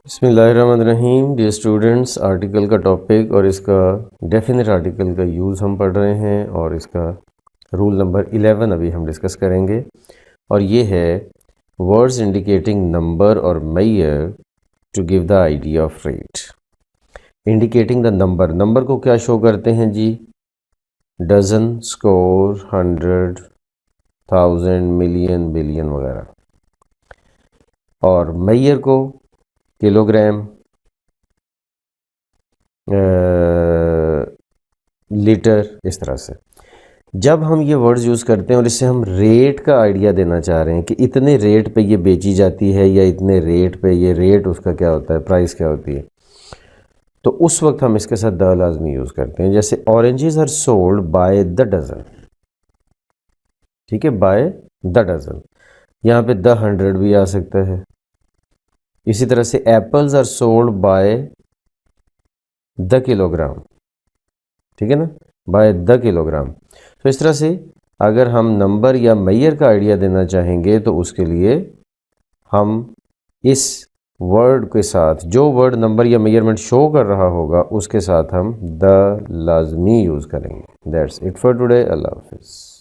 बिस्मिल्लाहिर्रहमानिर्रहीम। Dear students, article का topic और इसका डेफिनेट आर्टिकल का यूज़ हम पढ़ रहे हैं और इसका रूल नंबर 11 अभी हम डिस्कस करेंगे और ये है वर्ड्स इंडिकेटिंग नंबर और measure to give the idea of rate. Indicating the number, number को क्या शो करते हैं जी? डज़न, स्कोर, 100, 1000, मिलियन, बिलियन वगैरह। और मेजर को किलोग्राम, लीटर, इस तरह से। जब हम ये वर्ड्स यूज़ करते हैं और इससे हम रेट का आइडिया देना चाह रहे हैं कि इतने रेट पे ये बेची जाती है या इतने रेट पे, ये रेट उसका क्या होता है, प्राइस क्या होती है, तो उस वक्त हम इसके साथ द लाजमी यूज़ करते हैं। जैसे oranges are sold by the dozen, ठीक है, बाय द डज़न। यहाँ पे द 100 भी आ सकता है। इसी तरह से apples are sold by the kilogram, ठीक है ना, बाय द किलोग्राम। तो इस तरह से अगर हम नंबर या मेजर का आइडिया देना चाहेंगे तो उसके लिए हम इस वर्ड के साथ, जो वर्ड नंबर या मेजरमेंट शो कर रहा होगा उसके साथ हम द लाजमी यूज़ करेंगे। That's it for today. अल्लाह हाफिज़।